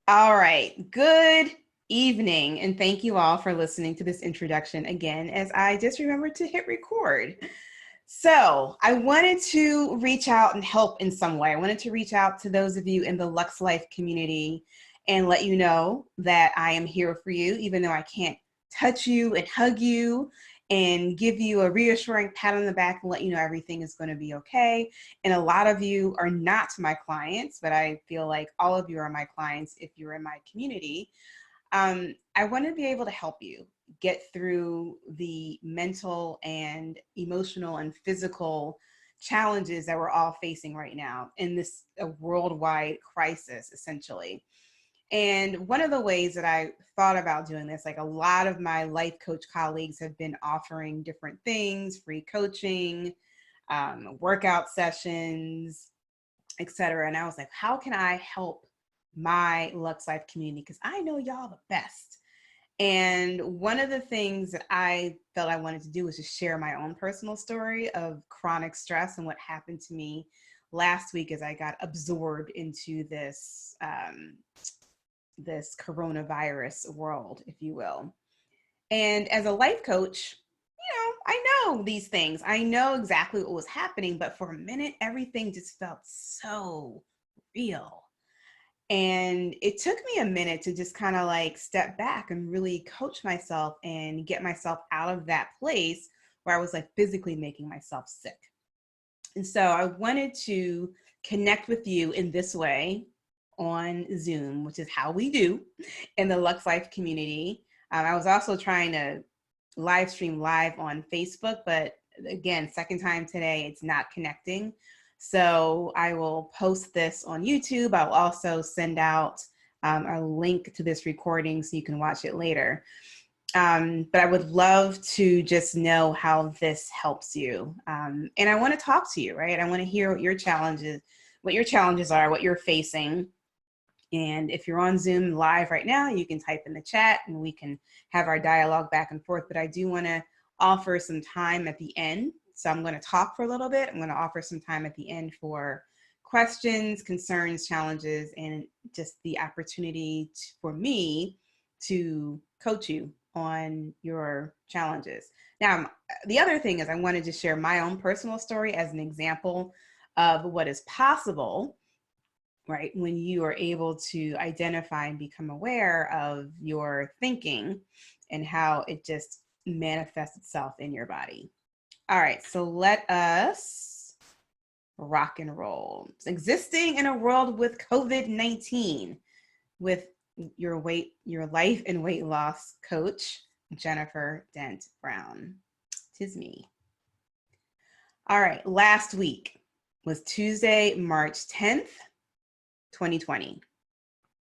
All right. Good evening. And thank you all for listening to this introduction again, as I just remembered to hit record. So I wanted to reach out and help in some way. I wanted to reach out to those of you in the LUXE Life community and let you know that I am here for you, even though I can't touch you and hug you and give you a reassuring pat on the back and let you know everything is going to be okay. And a lot of you are not my clients, but I feel like all of you are my clients if you're in my community. I want to be able to help you get through the mental and emotional and physical challenges that we're all facing right now in this worldwide crisis, essentially. And one of the ways that I thought about doing this, like a lot of my life coach colleagues have been offering different things, free coaching, workout sessions, etc. And I was like, how can I help my LUXE Life community? Because I know y'all the best. And one of the things that I felt I wanted to do was just share my own personal story of chronic stress and what happened to me last week as I got absorbed into this coronavirus world, if you will. And as a life coach, I know these things. I know exactly what was happening, but for a minute, everything just felt so real. And it took me a minute to just kind of like step back and really coach myself and get myself out of that place where I was like physically making myself sick. And so I wanted to connect with you in this way on Zoom, which is how we do in the LUXE Life community. I was also trying to live stream live on Facebook, but again, second time today, it's not connecting. So I will post this on YouTube. I'll also send out a link to this recording so you can watch it later. But I would love to just know how this helps you. And I want to talk to you, right? I want to hear what your challenges are, what you're facing. And if you're on Zoom live right now, you can type in the chat and we can have our dialogue back and forth. But I do want to offer some time at the end. So I'm going to talk for a little bit. I'm going to offer some time at the end for questions, concerns, challenges, and just the opportunity for me to coach you on your challenges. Now, the other thing is I wanted to share my own personal story as an example of what is possible, right? When you are able to identify and become aware of your thinking and how it just manifests itself in your body. All right, so let us rock and roll. Existing in a world with COVID-19 with your life and weight loss coach, Jennifer Dent Brown. 'Tis me. All right, last week was Tuesday, March 10th, 2020.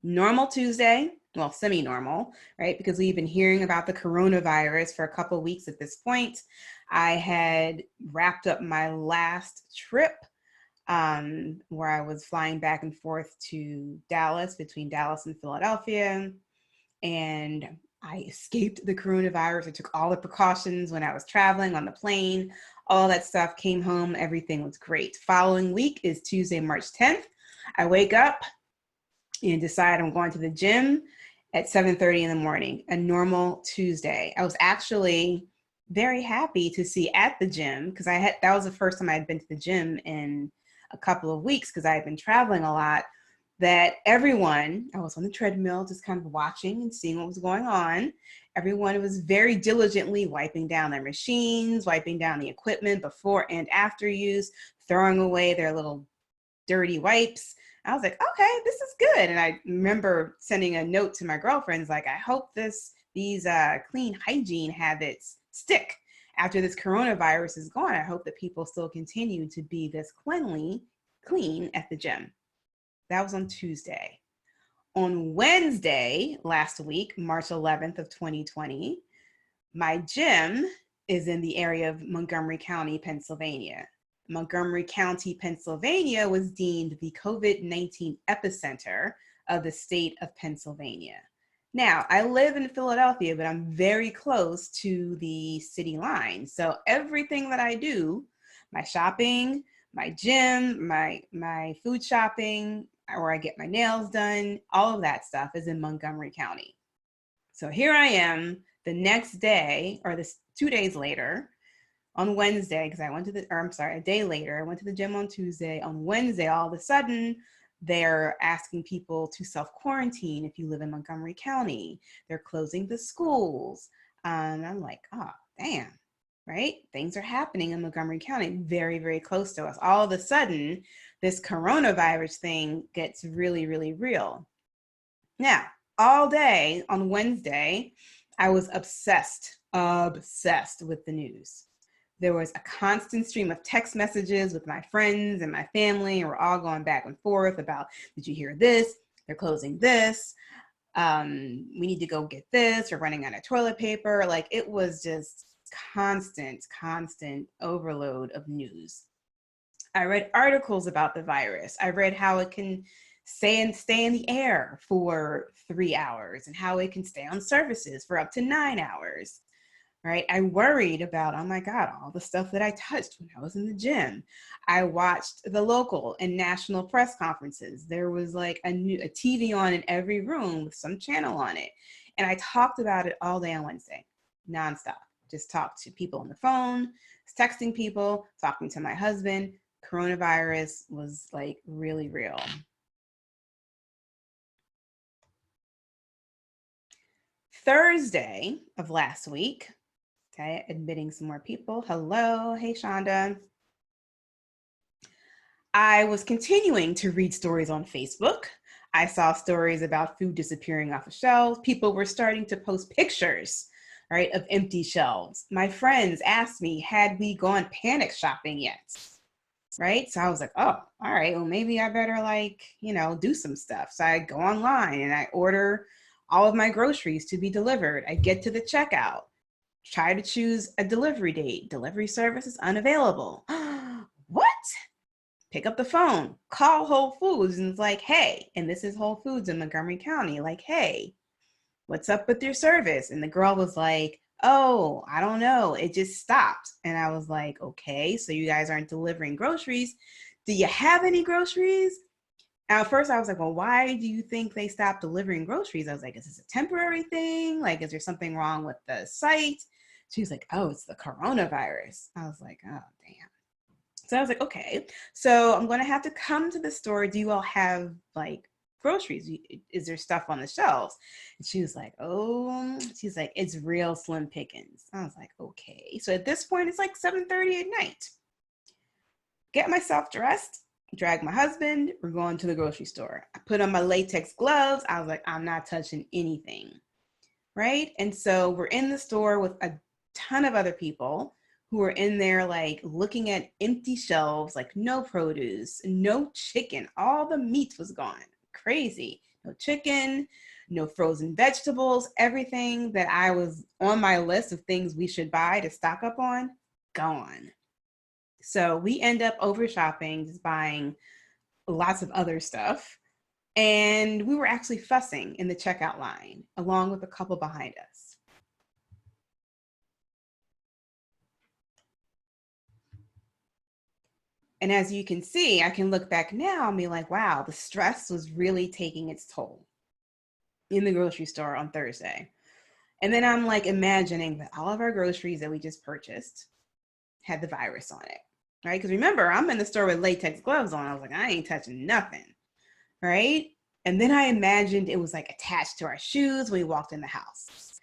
Normal Tuesday, well, semi-normal, right? Because we've been hearing about the coronavirus for a couple of weeks at this point. I had wrapped up my last trip where I was flying back and forth to Dallas, between Dallas and Philadelphia. And I escaped the coronavirus. I took all the precautions when I was traveling on the plane, all that stuff, came home, everything was great. Following week is Tuesday, March 10th. I wake up and decide I'm going to the gym at 7:30 in the morning, a normal Tuesday. I was actually very happy to see at the gym because that was the first time I had been to the gym in a couple of weeks because I had been traveling a lot, that everyone, I was on the treadmill just kind of watching and seeing what was going on. Everyone was very diligently wiping down their machines, wiping down the equipment before and after use, throwing away their little dirty wipes. I was like, okay, this is good. And I remember sending a note to my girlfriends, like, I hope these clean hygiene habits stick after this coronavirus is gone. I hope that people still continue to be this clean at the gym. That was on Tuesday. On Wednesday last week, March 11th of 2020, my gym is in the area of Montgomery County, Pennsylvania. Montgomery County, Pennsylvania was deemed the COVID-19 epicenter of the state of Pennsylvania. Now, I live in Philadelphia, but I'm very close to the city line. So everything that I do, my shopping, my gym, my food shopping, where I get my nails done, all of that stuff is in Montgomery County. So here I am the next day, or this 2 days later, on Wednesday, because a day later, I went to the gym on Tuesday. On Wednesday, all of a sudden, they're asking people to self-quarantine if you live in Montgomery County. They're closing the schools. And I'm like, oh, damn, right? Things are happening in Montgomery County, very, very close to us. All of a sudden, this coronavirus thing gets really, really real. Now, all day on Wednesday, I was obsessed with the news. There was a constant stream of text messages with my friends and my family, and we're all going back and forth about, did you hear this? They're closing this. We need to go get this. We're running out of toilet paper. Like, it was just constant overload of news. I read articles about the virus. I read how it can stay in the air for 3 hours and how it can stay on surfaces for up to 9 hours. Right? I worried about, oh my God, all the stuff that I touched when I was in the gym. I watched the local and national press conferences. There was like a TV on in every room with some channel on it. And I talked about it all day on Wednesday, nonstop. Just talked to people on the phone, texting people, talking to my husband. Coronavirus was like really real. Thursday of last week, okay, admitting some more people. Hello, hey Shonda. I was continuing to read stories on Facebook. I saw stories about food disappearing off of shelves. People were starting to post pictures, right, of empty shelves. My friends asked me, had we gone panic shopping yet? Right? So I was like, oh, all right, well, maybe I better do some stuff. So I go online and I order all of my groceries to be delivered. I get to the checkout, try to choose a delivery date. Delivery service is unavailable. What? Pick up the phone, call Whole Foods, and it's like, hey, and this is Whole Foods in Montgomery County. Like, hey, what's up with your service? And the girl was like, oh, I don't know. It just stopped. And I was like, okay, so you guys aren't delivering groceries. Do you have any groceries? And at first I was like, well, why do you think they stopped delivering groceries? I was like, is this a temporary thing? Like, is there something wrong with the site? She was like, oh, it's the coronavirus. I was like, oh, damn. So I was like, okay, so I'm going to have to come to the store. Do you all have like groceries? Is there stuff on the shelves? And she was like, oh, she's like, it's real slim pickings. I was like, okay. So at this point, it's like 7:30 at night. Get myself dressed, drag my husband. We're going to the grocery store. I put on my latex gloves. I was like, I'm not touching anything. Right. And so we're in the store with a ton of other people who were in there, like looking at empty shelves, like no produce, no chicken. All the meat was gone. Crazy. No chicken, no frozen vegetables. Everything that I was on my list of things we should buy to stock up on, gone. So we end up over shopping, just buying lots of other stuff. And we were actually fussing in the checkout line along with a couple behind us. And as you can see, I can look back now and be like, wow, the stress was really taking its toll in the grocery store on Thursday. And then I'm like imagining that all of our groceries that we just purchased had the virus on it, right? Because remember, I'm in the store with latex gloves on. I was like, I ain't touching nothing, right? And then I imagined it was like attached to our shoes when we walked in the house.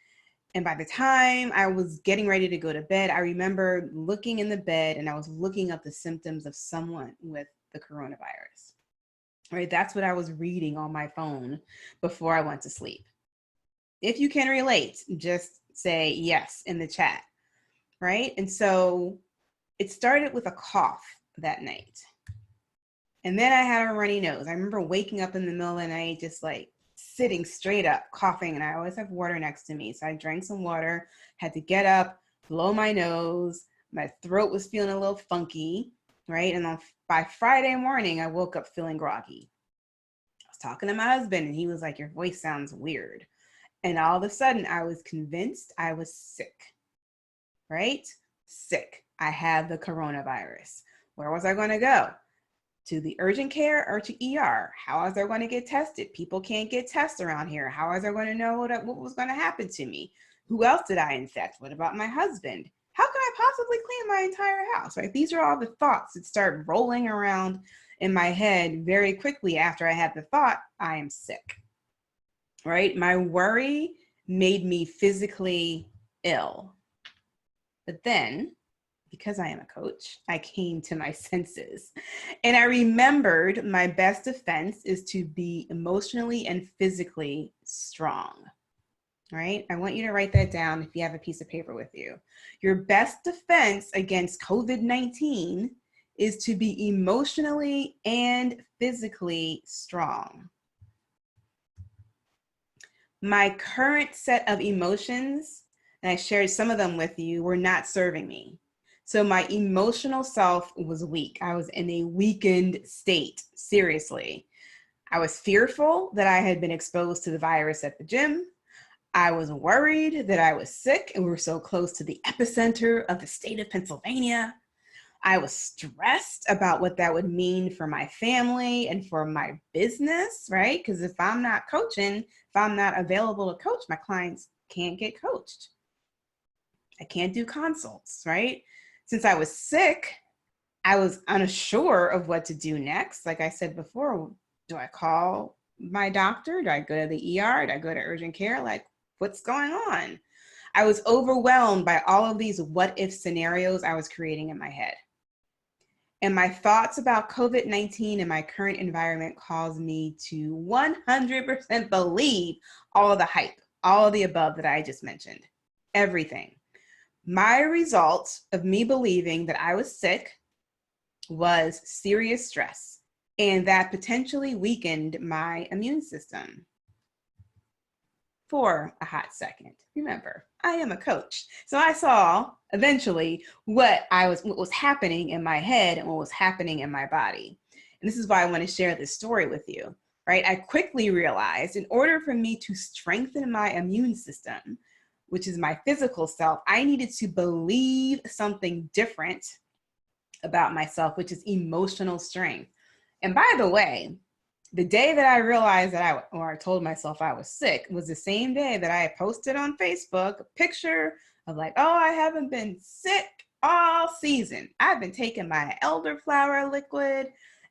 And by the time I was getting ready to go to bed, I remember looking in the bed and I was looking up the symptoms of someone with the coronavirus, right? That's what I was reading on my phone before I went to sleep. If you can relate, just say yes in the chat, right? And so it started with a cough that night. And then I had a runny nose. I remember waking up in the middle of the night, just like sitting straight up, coughing, and I always have water next to me. So I drank some water, had to get up, blow my nose. My throat was feeling a little funky, right? And by Friday morning, I woke up feeling groggy. I was talking to my husband, and he was like, your voice sounds weird. And all of a sudden, I was convinced I was sick, right? Sick. I had the coronavirus. Where was I going to go? To the urgent care or to ER? How is I going to get tested? People can't get tests around here. How is I going to know what was going to happen to me? Who else did I infect? What about my husband? How can I possibly clean my entire house, right? These are all the thoughts that start rolling around in my head very quickly after I had the thought, I am sick, right? My worry made me physically ill. But then, because I am a coach, I came to my senses and I remembered my best defense is to be emotionally and physically strong, right? I want you to write that down if you have a piece of paper with you. Your best defense against COVID-19 is to be emotionally and physically strong. My current set of emotions, and I shared some of them with you, were not serving me. So my emotional self was weak. I was in a weakened state, seriously. I was fearful that I had been exposed to the virus at the gym. I was worried that I was sick and we were so close to the epicenter of the state of Pennsylvania. I was stressed about what that would mean for my family and for my business, right? Because if I'm not coaching, if I'm not available to coach, my clients can't get coached. I can't do consults, right? Since I was sick, I was unsure of what to do next. Like I said before, do I call my doctor? Do I go to the ER? Do I go to urgent care? Like, what's going on? I was overwhelmed by all of these what if scenarios I was creating in my head. And my thoughts about COVID-19 and my current environment caused me to 100% believe all of the hype, all of the above that I just mentioned, everything. My result of me believing that I was sick was serious stress, and that potentially weakened my immune system. For a hot second, remember, I am a coach. So I saw eventually what was happening in my head and what was happening in my body. And this is why I want to share this story with you, right? I quickly realized in order for me to strengthen my immune system, which is my physical self, I needed to believe something different about myself, which is emotional strength. And by the way, the day that I realized that I told myself I was sick was the same day that I posted on Facebook a picture of like, oh, I haven't been sick all season. I've been taking my elderflower liquid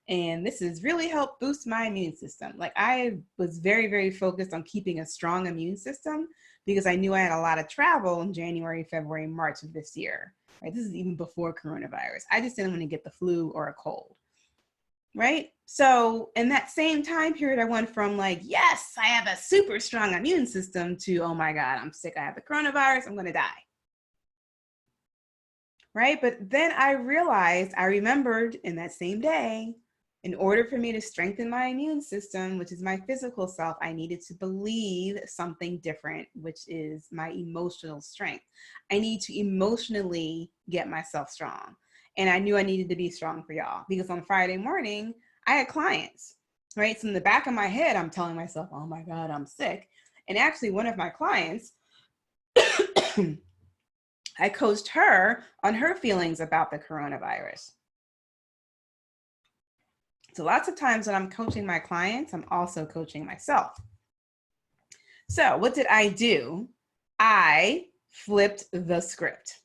and this has really helped boost my immune system. Like I was very, very focused on keeping a strong immune system because I knew I had a lot of travel in January, February, March of this year. Right? This is even before coronavirus. I just didn't want to get the flu or a cold. Right? So in that same time period, I went from like, yes, I have a super strong immune system to, oh my God, I'm sick. I have the coronavirus. I'm going to die. Right? But then I remembered in that same day, in order for me to strengthen my immune system, which is my physical self, I needed to believe something different, which is my emotional strength. I need to emotionally get myself strong. And I knew I needed to be strong for y'all because on Friday morning, I had clients, right? So in the back of my head, I'm telling myself, oh my God, I'm sick. And actually one of my clients, I coached her on her feelings about the coronavirus. So lots of times when I'm coaching my clients, I'm also coaching myself. So what did I do? I flipped the script,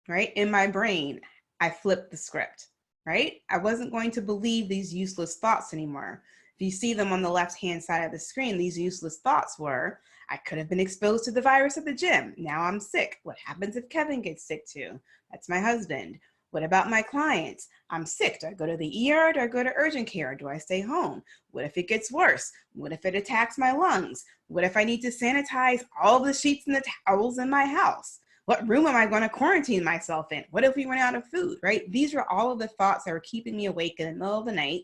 right? In my brain, I flipped the script, right? I wasn't going to believe these useless thoughts anymore. If you see them on the left-hand side of the screen, these useless thoughts were, I could have been exposed to the virus at the gym. Now I'm sick. What happens if Kevin gets sick too? That's my husband. What about my clients? I'm sick. Do I go to the ER? Do I go to urgent care? Do I stay home? What if it gets worse? What if it attacks my lungs? What if I need to sanitize all the sheets and the towels in my house? What room am I going to quarantine myself in? What if we run out of food, right? These were all of the thoughts that were keeping me awake in the middle of the night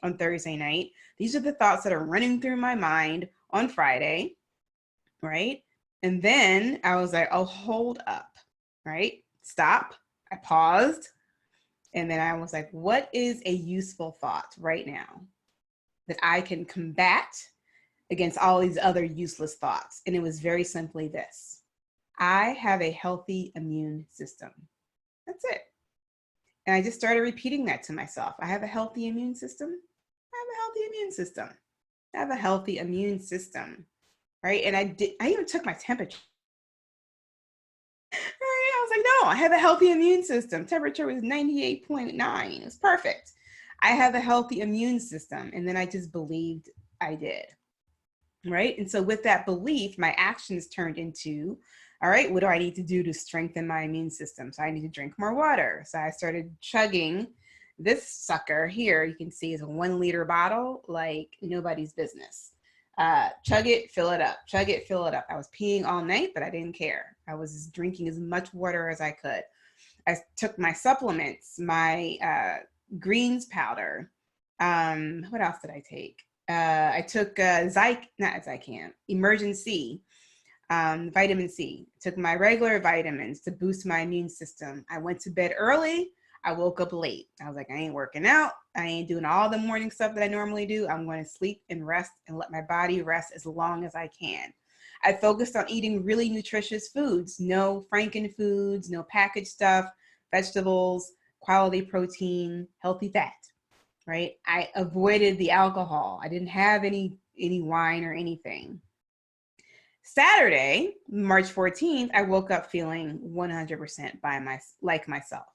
on Thursday night. These are the thoughts that are running through my mind on Friday, right? And then I was like, oh, hold up, right? Stop. I paused. And then I was like, what is a useful thought right now that I can combat against all these other useless thoughts? And it was very simply this. I have a healthy immune system. That's it. And I just started repeating that to myself. I have a healthy immune system. I have a healthy immune system. I have a healthy immune system, right? And I even took my temperature. Right? I was like, no, I have a healthy immune system. Temperature was 98.9. It was perfect. I have a healthy immune system. And then I just believed I did. Right? And so with that belief, my actions turned into, all right, what do I need to do to strengthen my immune system? So I need to drink more water. So I started chugging this sucker here. You can see is a 1 liter bottle, like nobody's business. Chug it, fill it up, chug it, fill it up. I was peeing all night, but I didn't care. I was drinking as much water as I could. I took my supplements, my greens powder. What else did I take? I took Emergency, vitamin C. Took my regular vitamins to boost my immune system. I went to bed early. I woke up late. I was like, I ain't working out. I ain't doing all the morning stuff that I normally do. I'm going to sleep and rest and let my body rest as long as I can. I focused on eating really nutritious foods, no franken foods, no packaged stuff, vegetables, quality protein, healthy fat. Right? I avoided the alcohol. I didn't have any wine or anything. Saturday, March 14th, I woke up feeling 100% like myself,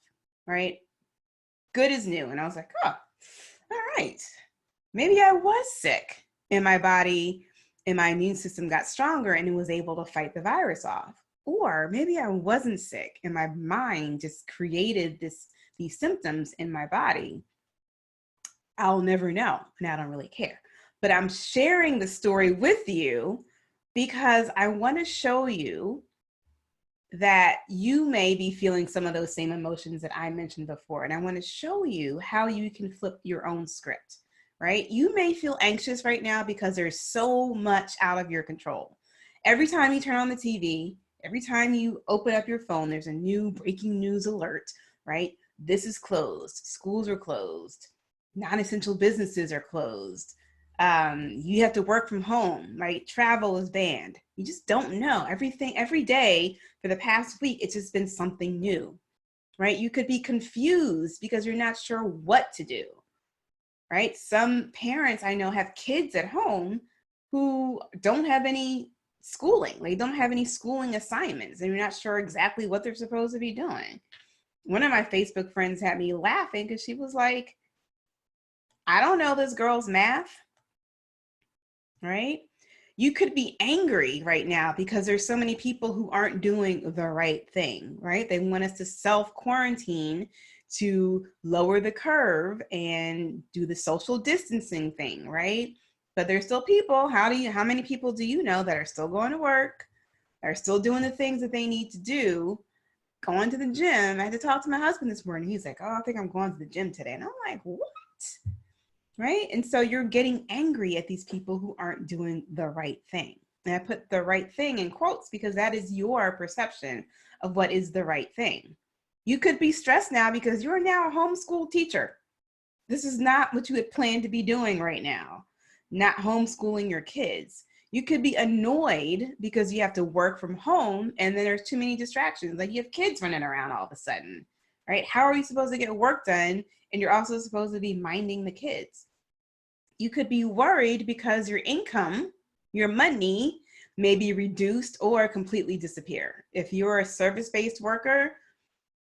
right? Good as new. And I was like, oh, all right. Maybe I was sick and my body and my immune system got stronger and it was able to fight the virus off. Or maybe I wasn't sick and my mind just created these symptoms in my body. I'll never know, and I don't really care. But I'm sharing the story with you because I want to show you that you may be feeling some of those same emotions that I mentioned before. And I want to show you how you can flip your own script, right? You may feel anxious right now because there's so much out of your control. Every time you turn on the TV, every time you open up your phone, there's a new breaking news alert, right? This is closed. Schools are closed. Non-essential businesses are closed. You have to work from home, right? Travel is banned. You just don't know everything. Every day for the past week, it's just been something new, right? You could be confused because you're not sure what to do, right? Some parents I know have kids at home who don't have any schooling. They don't have any schooling assignments and you're not sure exactly what they're supposed to be doing. One of my Facebook friends had me laughing because she was like, I don't know this girl's math, right? You could be angry right now because there's so many people who aren't doing the right thing, right? They want us to self-quarantine to lower the curve and do the social distancing thing, right? But there's still people, how many people do you know that are still going to work, are still doing the things that they need to do, going to the gym? I had to talk to my husband this morning. He's like, oh, I think I'm going to the gym today. And I'm like, what? Right? And so you're getting angry at these people who aren't doing the right thing. And I put the right thing in quotes because that is your perception of what is the right thing. You could be stressed now because you're now a homeschool teacher. This is not what you had planned to be doing right now, not homeschooling your kids. You could be annoyed because you have to work from home and then there's too many distractions. Like you have kids running around all of a sudden, right? How are you supposed to get work done? And you're also supposed to be minding the kids. You could be worried because your income, your money may be reduced or completely disappear. If you're a service-based worker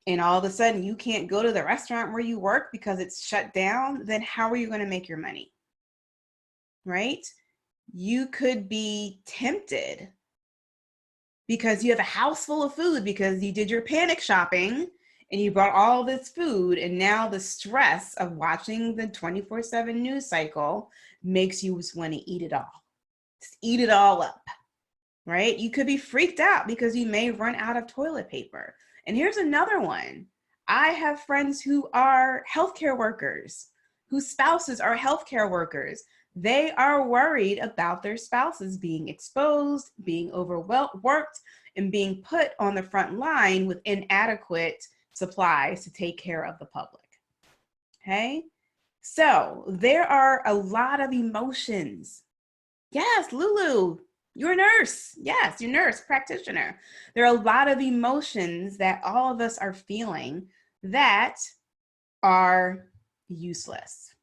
and all of a sudden you can't go to the restaurant where you work because it's shut down, then how are you going to make your money? Right? You could be tempted because you have a house full of food because you did your panic shopping and you bought all this food, and now the stress of watching the 24/7 news cycle makes you just want to eat it all. Just eat it all up, right? You could be freaked out because you may run out of toilet paper. And here's another one. I have friends who are healthcare workers, whose spouses are healthcare workers. They are worried about their spouses being exposed, being overworked, and being put on the front line with inadequate supplies to take care of the public. Okay? So there are a lot of emotions. Yes, Lulu, you're a nurse. Yes, you're a nurse practitioner. There are a lot of emotions that all of us are feeling that are useless.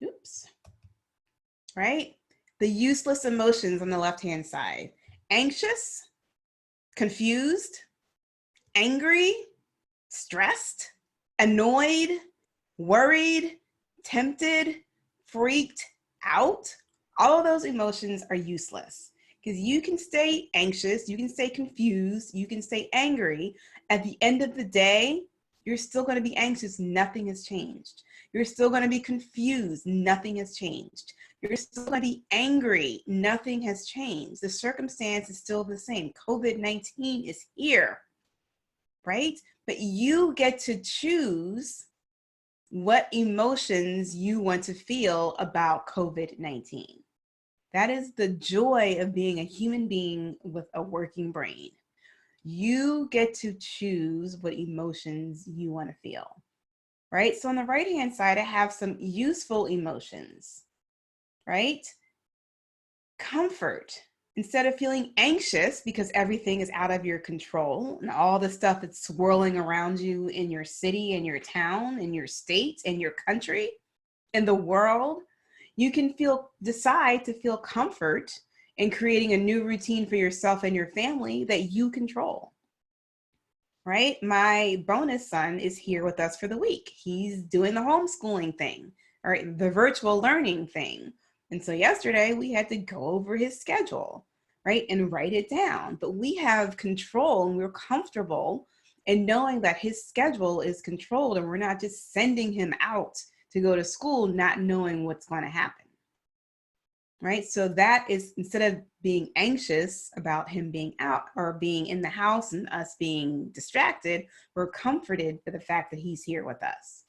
Oops. Right? The useless emotions on the left-hand side: anxious, confused, angry, stressed, annoyed, worried, tempted, freaked out. All of those emotions are useless because you can stay anxious, you can stay confused, you can stay angry. At the end of the day, you're still going to be anxious. Nothing has changed. You're still going to be confused. Nothing has changed. You're still going to be angry. Nothing has changed. The circumstance is still the same. COVID-19 is here, right? But you get to choose what emotions you want to feel about COVID-19. That is the joy of being a human being with a working brain. You get to choose what emotions you want to feel, right? So on the right-hand side, I have some useful emotions, right? Comfort. Instead of feeling anxious because everything is out of your control and all the stuff that's swirling around you in your city, in your town, in your state, in your country, in the world, you can decide to feel comfort in creating a new routine for yourself and your family that you control, right? My bonus son is here with us for the week. He's doing the homeschooling thing, right? The virtual learning thing. And so yesterday we had to go over his schedule, right? And write it down. But we have control and we're comfortable in knowing that his schedule is controlled and we're not just sending him out to go to school, not knowing what's going to happen, right? So that is, instead of being anxious about him being out or being in the house and us being distracted, we're comforted for the fact that he's here with us,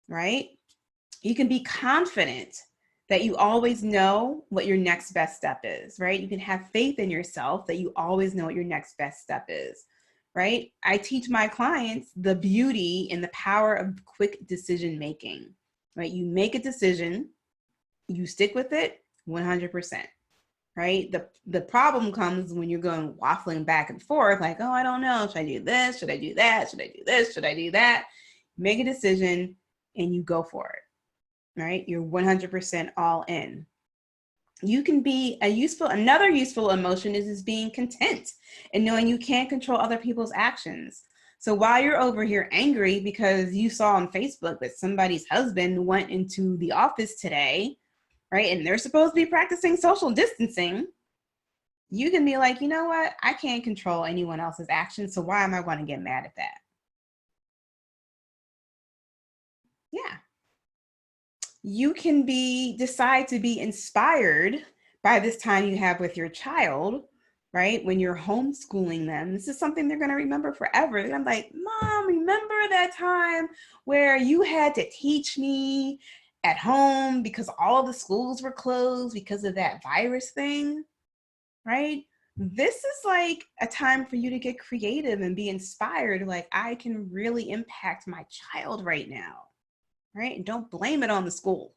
right? You can be confident that you always know what your next best step is, right? You can have faith in yourself that you always know what your next best step is, right? I teach my clients the beauty and the power of quick decision making, right? You make a decision, you stick with it 100%, right? The problem comes when you're going waffling back and forth, like, oh, I don't know, should I do this? Should I do that? Should I do this? Should I do that? Make a decision and you go for it, right? You're 100% all in. You can be another useful emotion is being content and knowing you can't control other people's actions. So while you're over here angry because you saw on Facebook that somebody's husband went into the office today, right, and they're supposed to be practicing social distancing, you can be like, you know what? I can't control anyone else's actions, so why am I going to get mad at that? Yeah. You can decide to be inspired by this time you have with your child, right? When you're homeschooling them, this is something they're going to remember forever. I'm like, Mom, remember that time where you had to teach me at home because all the schools were closed because of that virus thing, right? This is like a time for you to get creative and be inspired. Like, I can really impact my child right now, right? And don't blame it on the school.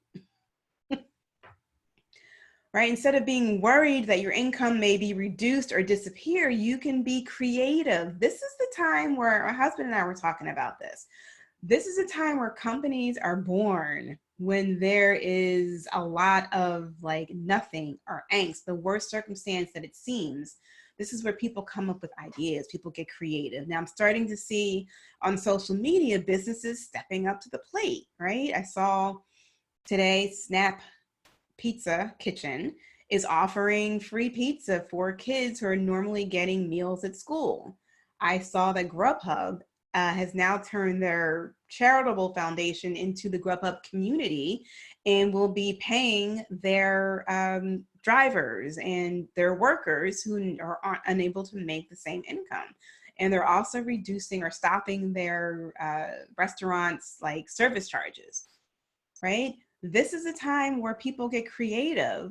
Right? Instead of being worried that your income may be reduced or disappear, you can be creative. This is the time where my husband and I were talking about this. This is a time where companies are born when there is a lot of like nothing or angst, the worst circumstance that it seems. This is where people come up with ideas, people get creative. Now I'm starting to see on social media businesses stepping up to the plate, right? I saw today Snap Pizza Kitchen is offering free pizza for kids who are normally getting meals at school. I saw that Grubhub has now turned their charitable foundation into the Grubhub community and will be paying their drivers and their workers who are unable to make the same income. And they're also reducing or stopping their restaurants like service charges, right? This is a time where people get creative.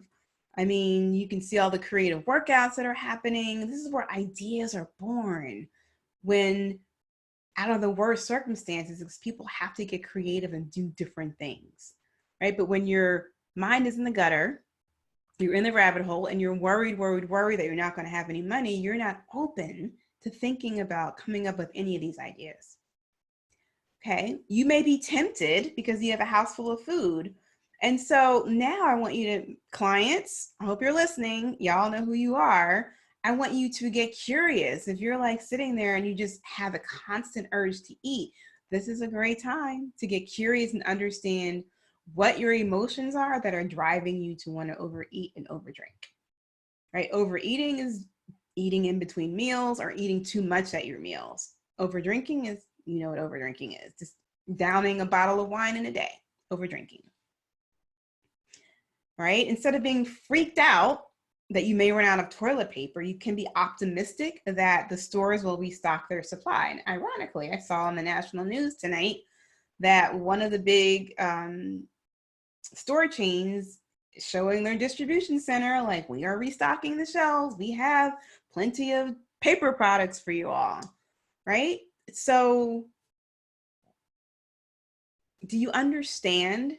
I mean, you can see all the creative workouts that are happening. This is where ideas are born when out of the worst circumstances, because people have to get creative and do different things, right? But when your mind is in the gutter, you're in the rabbit hole and you're worried that you're not going to have any money, you're not open to thinking about coming up with any of these ideas. Okay, you may be tempted because you have a house full of food. And so now I want you to, clients, I hope you're listening. Y'all know who you are. I want you to get curious. If you're like sitting there and you just have a constant urge to eat, this is a great time to get curious and understand what your emotions are that are driving you to want to overeat and overdrink. Right? Overeating is eating in between meals or eating too much at your meals. Overdrinking is, you know what overdrinking is, just downing a bottle of wine in a day, overdrinking. Right? Instead of being freaked out that you may run out of toilet paper, you can be optimistic that the stores will restock their supply. And ironically, I saw on the national news tonight that one of the big store chains showing their distribution center, like, we are restocking the shelves. We have plenty of paper products for you all, right? So do you understand?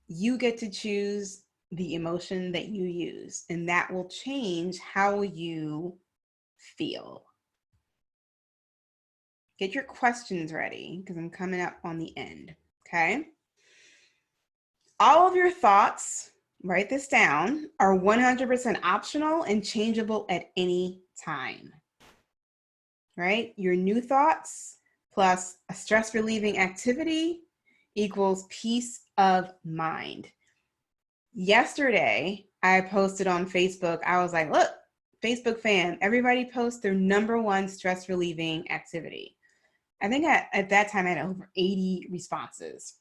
You get to choose the emotion that you use, and that will change how you feel. Get your questions ready because I'm coming up on the end, okay? All of your thoughts, write this down, are 100% optional and changeable at any time, right? Your new thoughts plus a stress relieving activity equals peace of mind. Yesterday, I posted on Facebook, I was like, look, Facebook fam, everybody post their number one stress relieving activity. I think at that time I had over 80 responses.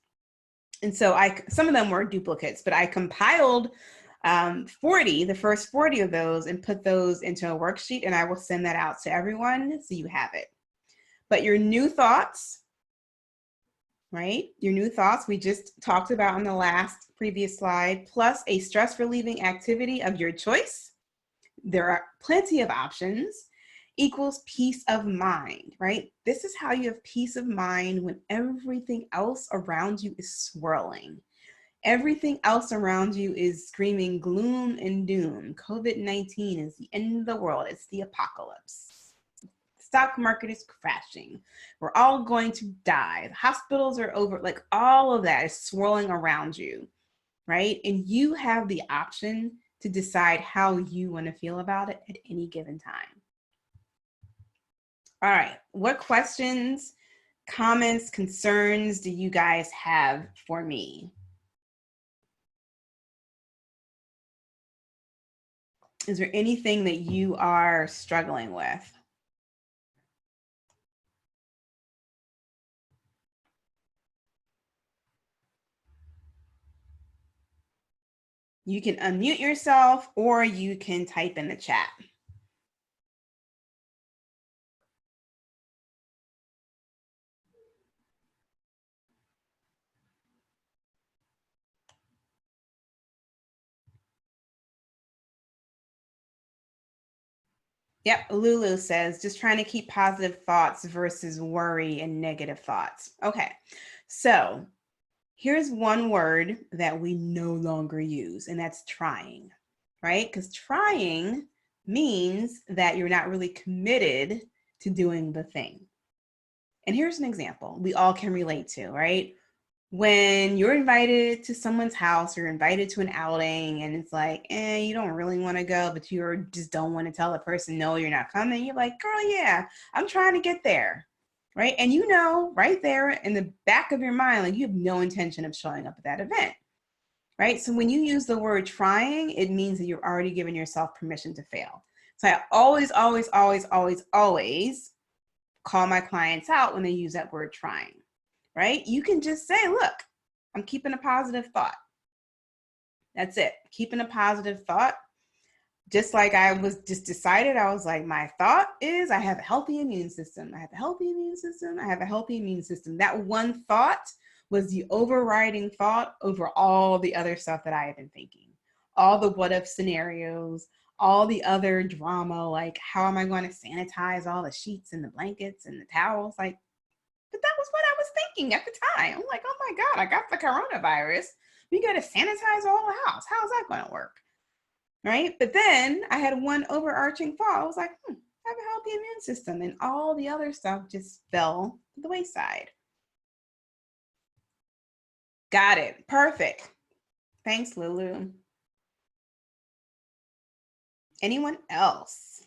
And so some of them were duplicates, but I compiled 40, the first 40 of those, and put those into a worksheet, and I will send that out to everyone so you have it. But your new thoughts, right? Your new thoughts we just talked about on the previous slide, plus a stress relieving activity of your choice. There are plenty of options, equals peace of mind, right? This is how you have peace of mind when everything else around you is swirling. Everything else around you is screaming gloom and doom. COVID-19 is the end of the world. It's the apocalypse. The stock market is crashing. We're all going to die. The hospitals are over. Like, all of that is swirling around you, right? And you have the option to decide how you want to feel about it at any given time. All right, what questions, comments, concerns do you guys have for me? Is there anything that you are struggling with? You can unmute yourself or you can type in the chat. Yep, Lulu says, just trying to keep positive thoughts versus worry and negative thoughts. Okay, so here's one word that we no longer use, and that's trying, right? Because trying means that you're not really committed to doing the thing. And here's an example we all can relate to, right? When you're invited to someone's house, you're invited to an outing, and it's like, you don't really want to go, but you just don't want to tell the person, no, you're not coming. You're like, girl, yeah, I'm trying to get there, right? And you know, right there in the back of your mind, like, you have no intention of showing up at that event, right? So when you use the word trying, it means that you're already giving yourself permission to fail. So I always call my clients out when they use that word trying. Right? You can just say, look, I'm keeping a positive thought. That's it. Keeping a positive thought. Just like I was just decided, I was like, my thought is I have a healthy immune system. I have a healthy immune system. I have a healthy immune system. That one thought was the overriding thought over all the other stuff that I had been thinking. All the what if scenarios, all the other drama, like, how am I going to sanitize all the sheets and the blankets and the towels? Like, but that was what I was thinking at the time. I'm like, oh my God, I got the coronavirus. We got to sanitize all the house. How's that going to work? Right? But then I had one overarching thought. I was like, have a healthy immune system, and all the other stuff just fell to the wayside. Got it. Perfect. Thanks, Lulu. Anyone else?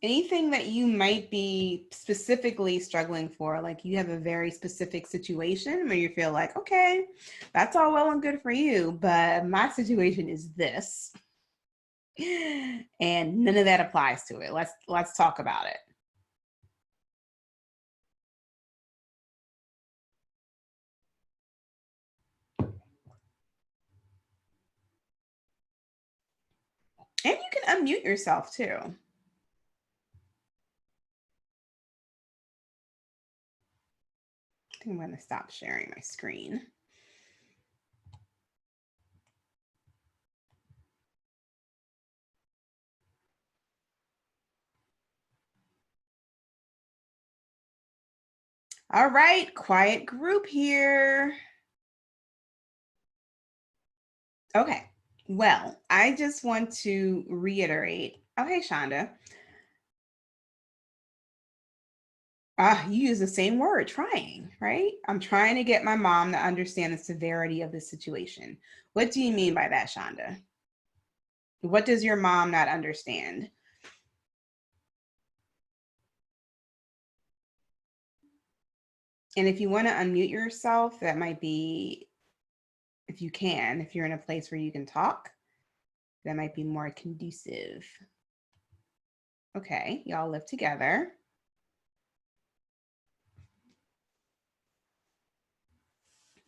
Anything that you might be specifically struggling for, like you have a very specific situation where you feel like, okay, that's all well and good for you, but my situation is this, and none of that applies to it. Let's talk about it. And you can unmute yourself too. I think I'm going to stop sharing my screen. All right, quiet group here. Okay, well, I just want to reiterate. Oh, hey, Shonda. You use the same word, trying, right? I'm trying to get my mom to understand the severity of the situation. What do you mean by that, Shonda? What does your mom not understand? And if you want to unmute yourself, that might be, if you can, if you're in a place where you can talk, that might be more conducive. Okay, y'all live together.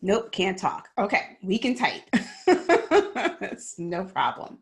Nope, can't talk. Okay, we can type. It's no problem.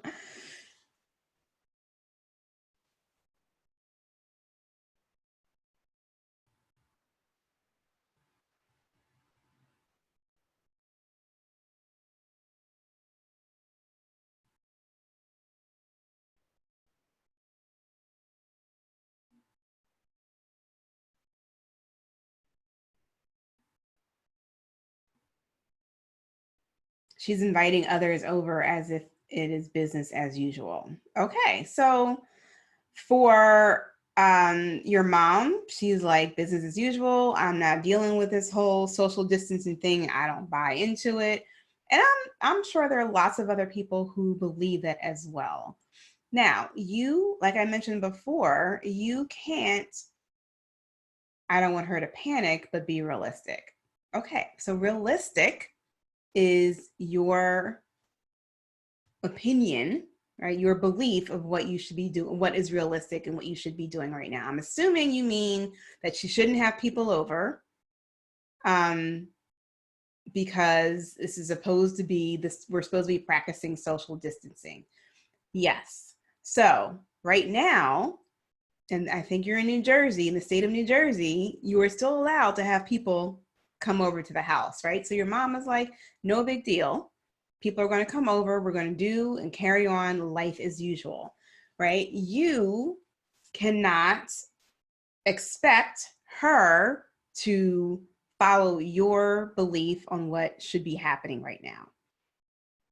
She's inviting others over as if it is business as usual. Okay, so for your mom, she's like business as usual. I'm not dealing with this whole social distancing thing. I don't buy into it. And I'm sure there are lots of other people who believe that as well. Now, you, like I mentioned before, you can't, I don't want her to panic, but be realistic. Okay, so realistic is your opinion, right? Your belief of what you should be doing, what is realistic and what you should be doing right now. I'm assuming you mean that you shouldn't have people over, because this is supposed to be this, we're supposed to be practicing social distancing. Yes. So right now, and I think you're in New Jersey, in the state of New Jersey, you are still allowed to have people come over to the house, right? So your mom is like, no big deal. People are going to come over. We're going to do and carry on life as usual, right? You cannot expect her to follow your belief on what should be happening right now,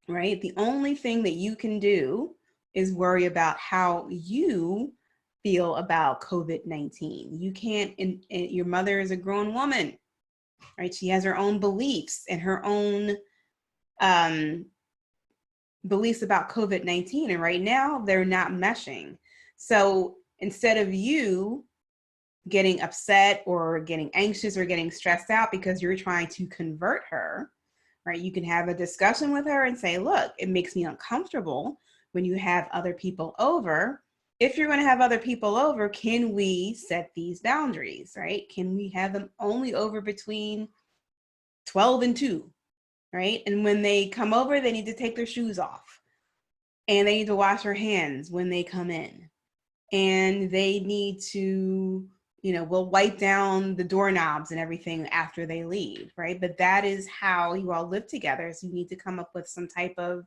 right? The only thing that you can do is worry about how you feel about COVID-19. You can't, and your mother is a grown woman, right? She has her own beliefs and her own beliefs about COVID-19. And right now they're not meshing. So instead of you getting upset or getting anxious or getting stressed out because you're trying to convert her, right? You can have a discussion with her and say, look, it makes me uncomfortable when you have other people over. If you're going to have other people over, can we set these boundaries, right? Can we have them only over between 12 and 2, right? And when they come over, they need to take their shoes off and they need to wash their hands when they come in. And they need to, we'll wipe down the doorknobs and everything after they leave, right? But that is how you all live together. So you need to come up with some type of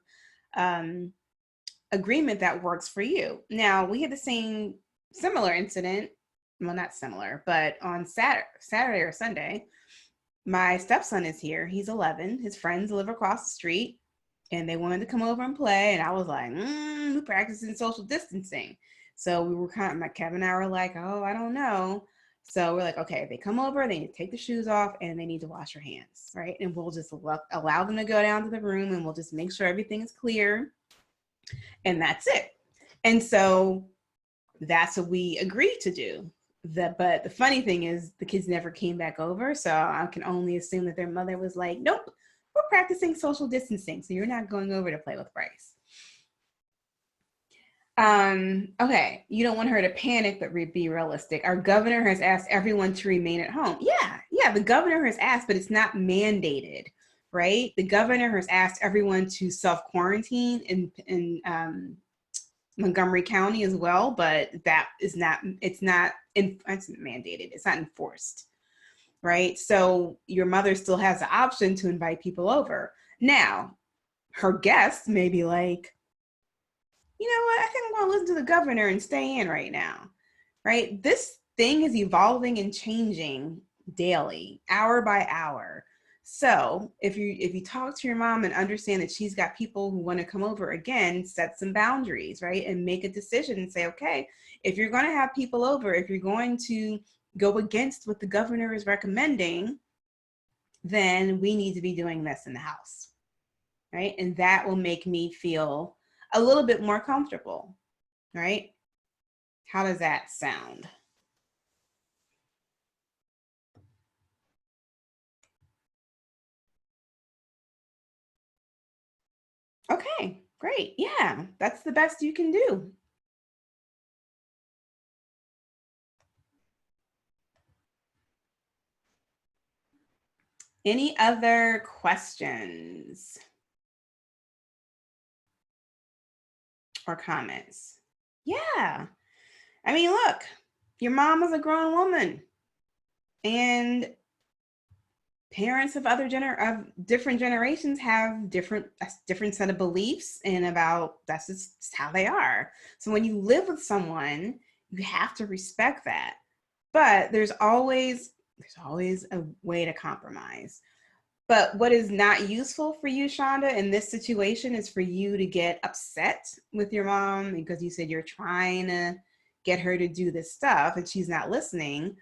agreement that works for you. Now, we had the similar incident, well, not similar, but on Saturday or Sunday, my stepson is here. He's 11. His friends live across the street. and they wanted to come over and play. And I was like, we're practicing social distancing. So we were kind of, like, Kevin and I were like, oh, I don't know. So we're like, okay, if they come over, they need to take the shoes off and they need to wash their hands, right? And we'll just allow them to go down to the room and we'll just make sure everything is clear. And that's it. And so that's what we agreed to do. But the funny thing is the kids never came back over. So I can only assume that their mother was like, nope, we're practicing social distancing. So you're not going over to play with Bryce. Okay, you don't want her to panic, but be realistic. Our governor has asked everyone to remain at home. Yeah, the governor has asked, but it's not mandated, right? The governor has asked everyone to self-quarantine in Montgomery County as well, but that is not, it's mandated. It's not enforced, right? So your mother still has the option to invite people over. Now, her guests may be like, you know what, I think I'm going to listen to the governor and stay in right now, right? This thing is evolving and changing daily, hour by hour. So if you talk to your mom and understand that she's got people who want to come over, again, set some boundaries, right? And make a decision and say, okay, if you're going to have people over, if you're going to go against what the governor is recommending, then we need to be doing this in the house, right? And that will make me feel a little bit more comfortable, right? How does that sound? Okay, great. Yeah, that's the best you can do. Any other questions or comments? Yeah. I mean, look, your mom is a grown woman and parents of of different generations have different set of beliefs and about that's just how they are. So when you live with someone, you have to respect that. But there's always a way to compromise. But what is not useful for you, Shonda, in this situation is for you to get upset with your mom because you said you're trying to get her to do this stuff and she's not listening.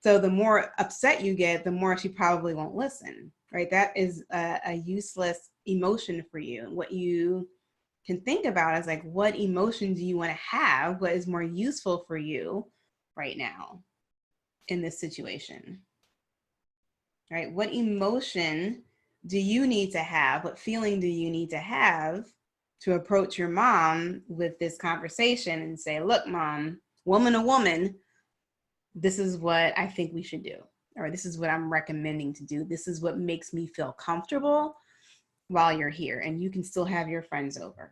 So the more upset you get, the more she probably won't listen, right? That is a useless emotion for you. What you can think about is like, what emotion do you want to have? What is more useful for you right now in this situation, right? What emotion do you need to have? What feeling do you need to have to approach your mom with this conversation and say, look, mom, woman to woman, this is what I think we should do, or this is what I'm recommending to do. This is what makes me feel comfortable while you're here, and you can still have your friends over.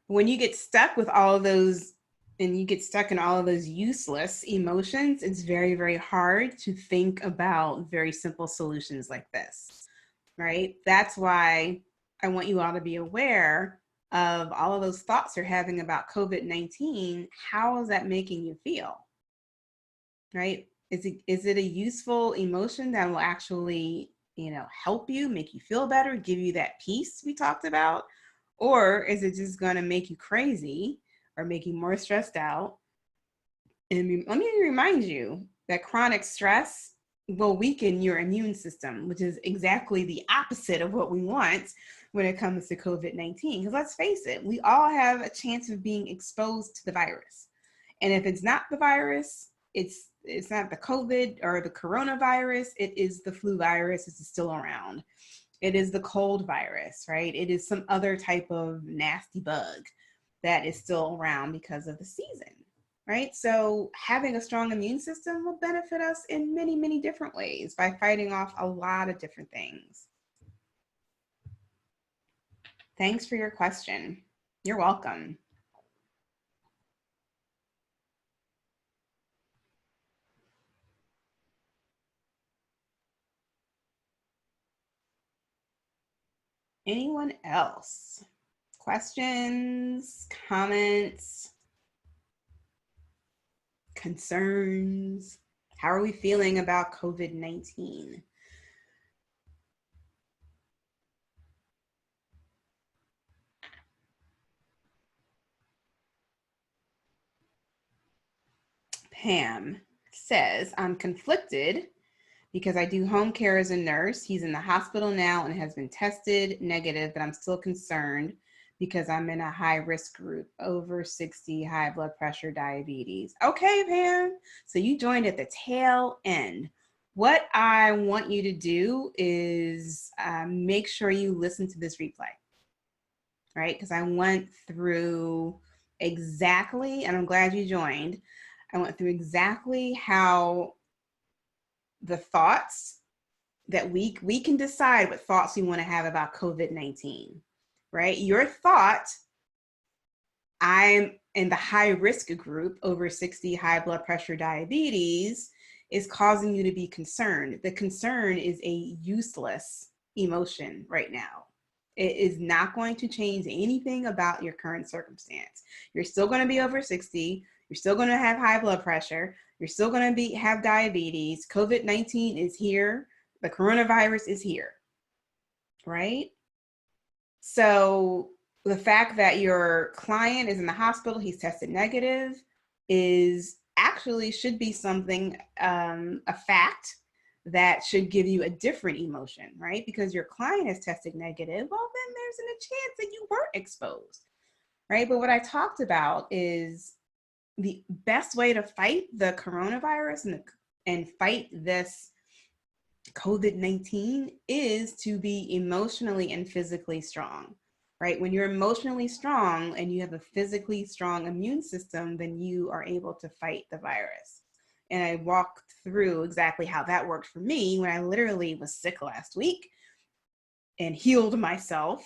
When you get stuck with all of those and you get stuck in all of those useless emotions, it's very, very hard to think about very simple solutions like this, right? That's why I want you all to be aware of all of those thoughts you're having about COVID-19. How is that making you feel, right? Is it a useful emotion that will actually, help you, make you feel better, give you that peace we talked about? Or is it just going to make you crazy or make you more stressed out? And let me remind you that chronic stress will weaken your immune system, which is exactly the opposite of what we want when it comes to COVID-19. Because let's face it, we all have a chance of being exposed to the virus. And if it's not the virus, it's not the COVID or the coronavirus, it is the flu virus. It's still around. It is the cold virus, right? It is some other type of nasty bug that is still around because of the season, right? So having a strong immune system will benefit us in many, many different ways by fighting off a lot of different things. Thanks for your question. You're welcome. Anyone else? Questions, comments, concerns. How are we feeling about COVID-19? Pam says, I'm conflicted because I do home care as a nurse. He's in the hospital now and has been tested negative, but I'm still concerned because I'm in a high risk group, over 60, high blood pressure, diabetes. Okay, Pam. So you joined at the tail end. What I want you to do is make sure you listen to this replay, right? Because I went through exactly, and I'm glad you joined. I went through exactly how the thoughts that we can decide what thoughts we want to have about COVID-19, right? Your thought, I'm in the high risk group, over 60, high blood pressure, diabetes, is causing you to be concerned. The concern is a useless emotion right now. It is not going to change anything about your current circumstance. You're still going to be over 60. You're still going to have high blood pressure. You're still going to have diabetes. COVID-19 is here. The coronavirus is here, right? So the fact that your client is in the hospital, he's tested negative, is actually should be something, a fact that should give you a different emotion, right? Because your client has tested negative, well, then there's a chance that you weren't exposed, right? But what I talked about is the best way to fight the coronavirus and fight this COVID-19 is to be emotionally and physically strong, right? When you're emotionally strong and you have a physically strong immune system, then you are able to fight the virus. And I walked through exactly how that worked for me when I literally was sick last week and healed myself.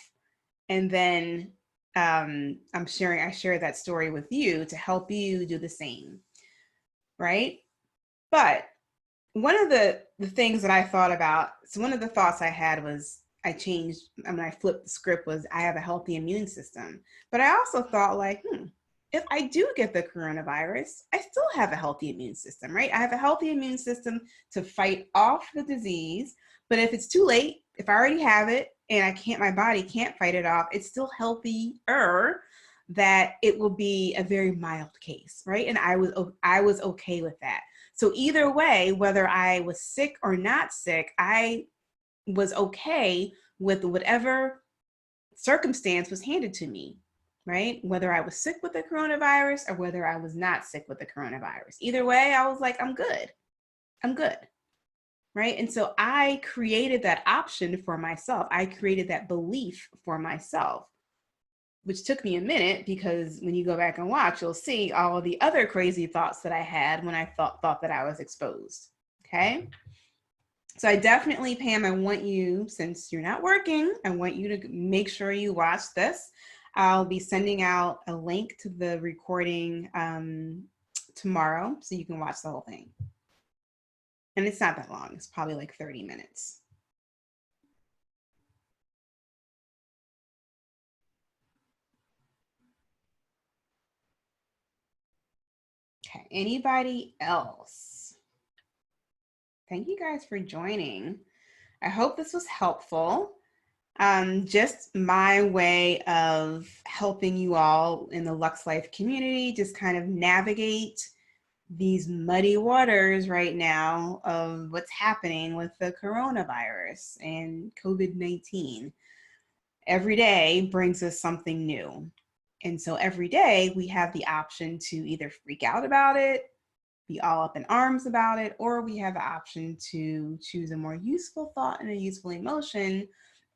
And then I shared that story with you to help you do the same, right? But one of the things that I thought about, so one of the thoughts I had was I flipped the script was I have a healthy immune system. But I also thought like, if I do get the coronavirus, I still have a healthy immune system, right? I have a healthy immune system to fight off the disease. But if it's too late, if I already have it and my body can't fight it off, it's still healthier that it will be a very mild case, right? And I was okay with that. So either way, whether I was sick or not sick, I was okay with whatever circumstance was handed to me, right? Whether I was sick with the coronavirus or whether I was not sick with the coronavirus. Either way, I was like, I'm good. I'm good, right? And so I created that option for myself. I created that belief for myself, which took me a minute because when you go back and watch, you'll see all of the other crazy thoughts that I had when I thought that I was exposed, okay? So I definitely, Pam, I want you, since you're not working, I want you to make sure you watch this. I'll be sending out a link to the recording tomorrow so you can watch the whole thing. And it's not that long, it's probably like 30 minutes. Okay, anybody else? Thank you guys for joining. I hope this was helpful. Just my way of helping you all in the LUXE Life community, just kind of navigate these muddy waters right now of what's happening with the coronavirus and COVID-19. Every day brings us something new. And so every day we have the option to either freak out about it, be all up in arms about it, or we have the option to choose a more useful thought and a useful emotion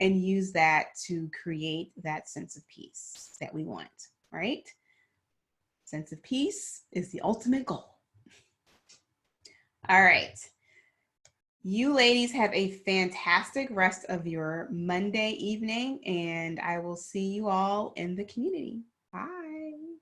and use that to create that sense of peace that we want, right? Sense of peace is the ultimate goal. All right. You ladies have a fantastic rest of your Monday evening, and I will see you all in the community. Bye.